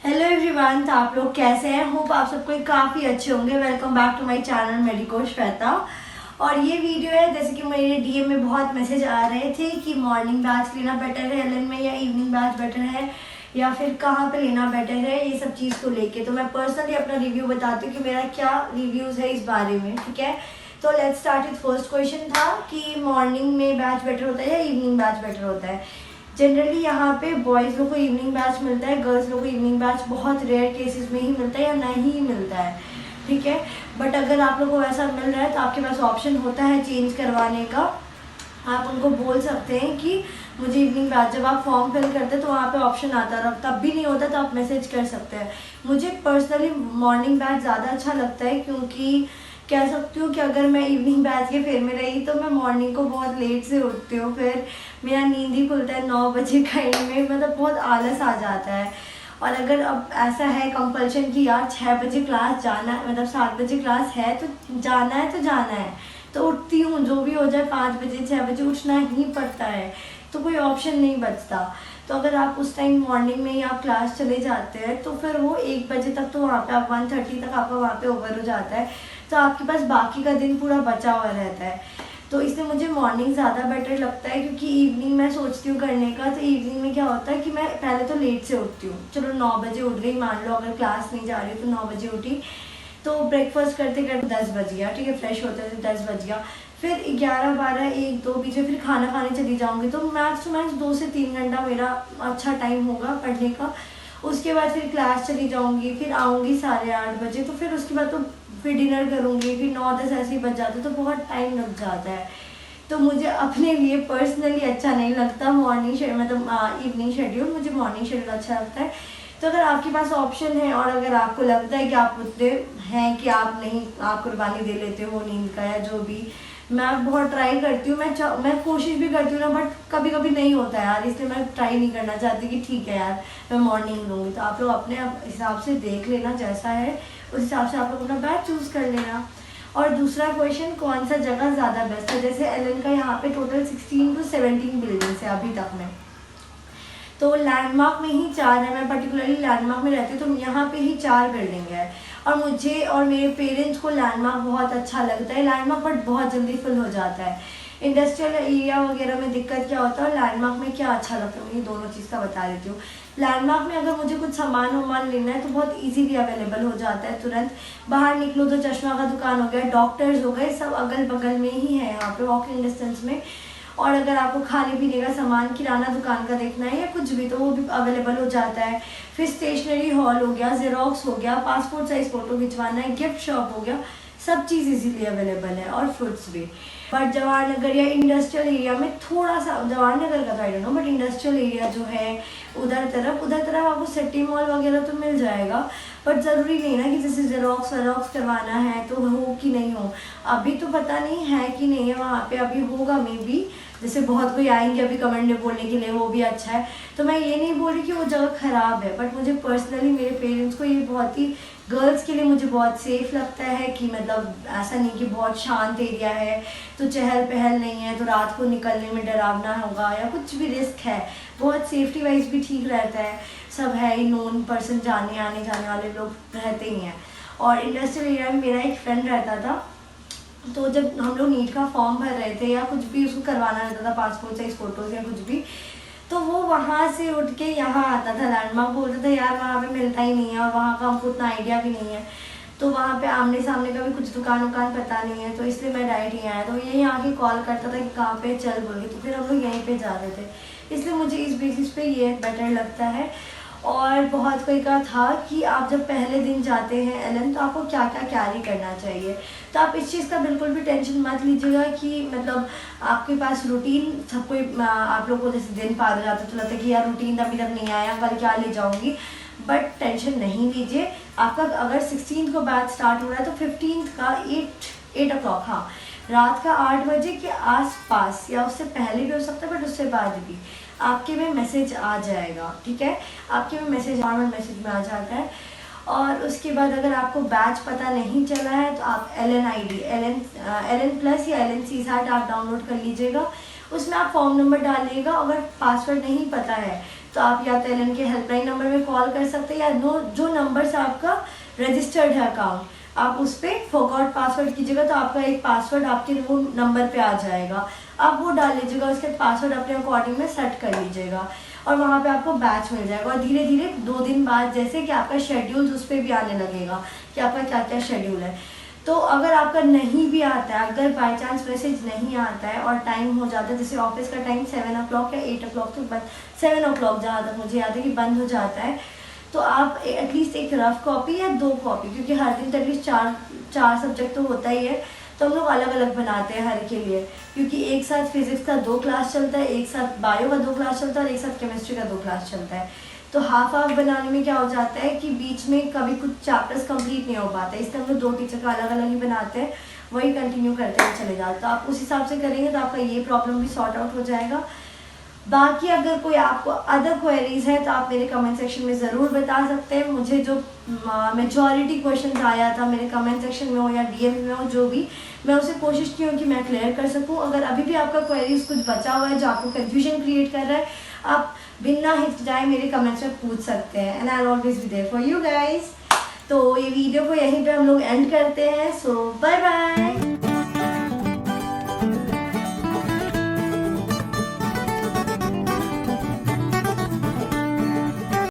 Hello everyone, तो आप लोग कैसे हैं? होप आप सबको काफ़ी अच्छे होंगे। Welcome back to my channel medico Shweta. और ये वीडियो है, जैसे कि मेरे डीएम में बहुत मैसेज आ रहे थे कि मॉर्निंग बैच लेना बेटर है एलन में या इवनिंग बैच बेटर है या फिर कहाँ पे लेना बेटर है, ये सब चीज़ को लेके तो मैं पर्सनली अपना रिव्यू बताती हूँ कि मेरा क्या रिव्यूज़ है इस बारे में। ठीक है, तो let's start with first question था कि मॉर्निंग में बैच बेटर होता है या इवनिंग बैच बेटर होता है। जनरली यहाँ पे बॉयज़ लोग को इवनिंग बैच मिलता है, गर्ल्स लोग को इवनिंग बैच बहुत रेयर केसेस में ही मिलता है या नहीं मिलता है। ठीक है, बट अगर आप लोगों को वैसा मिल रहा है तो आपके पास ऑप्शन होता है चेंज करवाने का। आप उनको बोल सकते हैं कि मुझे इवनिंग बैच, जब आप फॉर्म फिल करते हैं तो वहाँ पे ऑप्शन आता है, तब भी नहीं होता तो आप मैसेज कर सकते हैं। मुझे पर्सनली मॉर्निंग बैच ज़्यादा अच्छा लगता है, क्योंकि कह सकती हूँ कि अगर मैं इवनिंग बैच के फेर में रही तो मैं मॉर्निंग को बहुत लेट से उठती हूँ, फिर मेरा नींद ही खुलता है 9 बजे काइंड में, मतलब बहुत आलस आ जाता है। और अगर अब ऐसा है कंपल्शन कि यार 6 बजे क्लास जाना है, मतलब 7 बजे क्लास है तो जाना है तो उठती हूँ, जो भी हो जाए 5 बजे 6 बजे उठना ही पड़ता है, तो कोई ऑप्शन नहीं बचता। तो अगर आप उस टाइम मॉर्निंग में ही आप क्लास चले जाते हैं तो फिर वो 1 बजे तक तो वहाँ पे आप 1:30 तक आपका वहाँ पे ओवर हो जाता है, तो आपके पास बाकी का दिन पूरा बचा हुआ रहता है। तो इसलिए मुझे मॉर्निंग ज़्यादा बेटर लगता है, क्योंकि इवनिंग मैं सोचती हूँ करने का, तो इवनिंग में क्या होता है कि मैं पहले तो लेट से उठती हूँ। चलो 9 बजे उठ गई, मान लो अगर क्लास नहीं जा रही तो 9 बजे उठी, तो ब्रेकफास्ट करते करते 10 बज गया। ठीक है, फ्रेश होते थे 10 बज गया, फिर 11 12 1 2 बीच में फिर खाना खाने चली जाऊँगी, तो मैक्स टू मैक्स 2 से 3 घंटा मेरा अच्छा टाइम होगा पढ़ने का। उसके बाद फिर क्लास चली जाऊँगी, फिर आऊँगी 8:30 बजे, तो फिर उसके बाद तो फिर डिनर करूँगी, फिर 9 10 ऐसे ही बज जाते, तो बहुत टाइम लग जाता है। तो मुझे अपने लिए पर्सनली अच्छा नहीं लगता मॉर्निंग मतलब इवनिंग शेड्यूल, मुझे मॉर्निंग शेड्यूल अच्छा लगता है। तो अगर आपके पास ऑप्शन है और अगर आपको लगता है कि आप उतने हैं कि आप नहीं, आप कुर्बानी दे लेते हो नींद का या जो भी, मैं बहुत ट्राई करती हूँ, मैं कोशिश भी करती हूँ ना, बट कभी कभी नहीं होता है यार, इसलिए मैं ट्राई नहीं करना चाहती कि ठीक है यार मैं मॉर्निंग लूँगी। तो आप लोग अपने हिसाब से देख लेना, जैसा है उस हिसाब से आप लोग अपना बैच चूज़ कर लेना। और दूसरा क्वेश्चन, कौन सा जगह ज़्यादा बेस्ट है? जैसे एलन का यहाँ पे टोटल 16 to 17 बिल्डिंग्स है अभी तक में, तो लैंडमार्क में ही 4 है। मैं पर्टिकुलरली लैंडमार्क में रहती हूँ, तो यहाँ पे ही 4 बिल्डिंग है। और मुझे और मेरे पेरेंट्स को लैंडमार्क बहुत अच्छा लगता है। लैंडमार्क बट बहुत जल्दी फिल हो जाता है। इंडस्ट्रियल एरिया वगैरह में दिक्कत क्या होता है और लैंडमार्क में क्या अच्छा लगता है, मैं ये दोनों चीज़ का बता देती हूँ। लैंडमार्क में अगर मुझे कुछ सामान वामान लेना है तो बहुत इजीली अवेलेबल हो जाता है, तुरंत बाहर निकलो तो चश्मा का दुकान हो गया, डॉक्टर्स हो गए, सब अगल बगल में ही है यहाँ पे वॉकिंग डिस्टेंस में। और अगर आपको खाने पीने का सामान, किराना दुकान का देखना है या कुछ भी, तो वो भी अवेलेबल हो जाता है। फिर स्टेशनरी हॉल हो गया, जेरोक्स हो गया, पासपोर्ट साइज फ़ोटो खिंचवाना है, गिफ्ट शॉप हो गया, सब चीज़ इजीली अवेलेबल है, और फ्रूट्स भी। बट जवाहर नगर या इंडस्ट्रियल एरिया में थोड़ा सा, जवाहर नगर का तो I don't know, but industrial area जो है उधर तरफ आपको सिटी मॉल वगैरह तो मिल जाएगा, बट ज़रूरी नहीं ना कि जैसे जेरोक्स वेरोक्स करवाना है तो हो कि नहीं हो। अभी तो पता नहीं है कि नहीं है वहाँ पे, अभी होगा मे बी, जैसे बहुत कोई आएंगे अभी कमेंट में बोलने के लिए, वो भी अच्छा है। तो मैं ये नहीं बोल रही कि वो जगह ख़राब है, बट मुझे पर्सनली, मेरे पेरेंट्स को ये बहुत ही, गर्ल्स के लिए मुझे बहुत सेफ़ लगता है कि मतलब ऐसा नहीं कि बहुत शांत एरिया है तो चहल पहल नहीं है तो रात को निकलने में डरावना होगा या कुछ भी रिस्क है। बहुत सेफ्टी वाइज भी ठीक रहता है, सब है ही, नोन पर्सन, जाने आने जाने वाले लोग रहते ही हैं। और इंडस्ट्रियल एरिया में मेरा एक फ्रेंड रहता था, तो जब हम लोग नीट का फॉर्म भर रहे थे या कुछ भी उसको करवाना रहता था, पासपोर्ट साइज फ़ोटोज़ या कुछ भी, तो वो वहाँ से उठ के यहाँ आता था लैंडमार्क, बोलता था यार वहाँ पे मिलता ही नहीं है और वहाँ का हमको उतना आइडिया भी नहीं है, तो वहाँ पे आमने सामने का भी कुछ दुकान उकान पता नहीं है, तो इसलिए मैं डायरेक्ट ही आया। तो यहीं आके कॉल करता था कि कहाँ पे चल बोल के, तो फिर हम लोग यहीं पे जाते थे। इसलिए मुझे इस बेसिस पे ये बेटर लगता है। और बहुत कोई का था कि आप जब पहले दिन जाते हैं एलन तो आपको क्या क्या कैरी करना चाहिए, तो आप इस चीज़ का बिल्कुल भी टेंशन मत लीजिएगा कि मतलब आपके पास रूटीन, सब कोई आप लोग को जैसे दिन पार हो जाता है तो लगता है कि यार रूटीन अभी तक नहीं आया, कल क्या ले जाऊँगी, बट टेंशन नहीं लीजिए। आपका अगर 16 को बैच स्टार्ट हो रहा है तो 15 का 8 o'clock, हाँ, रात का 8 बजे के आसपास या उससे पहले भी हो सकता है, बट उससे बाद भी आपके में मैसेज आ जाएगा। ठीक है, आपके में मैसेज, नॉर्मल मैसेज में आ जाता है। और उसके बाद अगर आपको बैच पता नहीं चला है तो आप एलन प्लस या एलन सी सैट आप डाउनलोड कर लीजिएगा, उसमें आप फॉर्म नंबर डालिएगा। अगर पासवर्ड नहीं पता है तो आप या तो एलन के हेल्पलाइन नंबर में कॉल कर सकते हैं, या जो नंबर से आपका रजिस्टर्ड है अकाउंट, आप उस पर फॉरगॉट पासवर्ड कीजिएगा तो आपका एक पासवर्ड आपके वो नंबर पे आ जाएगा, आप वो डाल लीजिएगा, उसके पासवर्ड अपने अकॉर्डिंग में सेट कर लीजिएगा और वहाँ पे आपको बैच मिल जाएगा। और धीरे धीरे 2 दिन बाद जैसे कि आपका शेड्यूल उस पर भी आने लगेगा कि आपका क्या क्या शेड्यूल है। तो अगर आपका नहीं भी आता है, अगर बाई चांस मैसेज नहीं आता है और टाइम हो जाता है, जैसे ऑफिस का टाइम 7 o'clock या 8 o'clock तक बंद, 7 o'clock जहाँ तक मुझे याद है कि बंद हो जाता है, तो आप एटलीस्ट एक रफ कॉपी या 2 कॉपी, क्योंकि हर दिन तो एटलीस्ट 4 सब्जेक्ट तो होता ही है, तो हम लोग अलग अलग बनाते हैं हर के लिए, क्योंकि एक साथ फिजिक्स का 2 क्लास चलता है, एक साथ बायो का 2 क्लास चलता है और एक साथ केमिस्ट्री का 2 क्लास चलता है। तो हाफ बनाने में क्या हो जाता है कि बीच में कभी कुछ चैप्टर्स कंप्लीट नहीं हो पाते, इसलिए हम लोग 2 टीचर का अलग अलग ही बनाते हैं, वही कंटिन्यू करते हुए चले जाते हैं। तो आप उस हिसाब से करेंगे तो आपका ये प्रॉब्लम भी सॉर्ट आउट हो जाएगा। बाकी अगर कोई आपको अदर क्वेरीज है तो आप मेरे कमेंट सेक्शन में ज़रूर बता सकते हैं। मुझे जो मेजॉरिटी क्वेश्चन आया था मेरे कमेंट सेक्शन में हो या डीएम में हो, जो भी, मैं उसे कोशिश की हूँ कि मैं क्लियर कर सकूँ। अगर अभी भी आपका क्वेरीज कुछ बचा हुआ है जो आपको कन्फ्यूजन क्रिएट कर रहा है, आप बिना हिचकिचाए मेरे कमेंट्स में पूछ सकते हैं, and I will always be there for you guys. तो ये वीडियो को यहीं पे हम लोग एंड करते हैं। सो बाय बाय।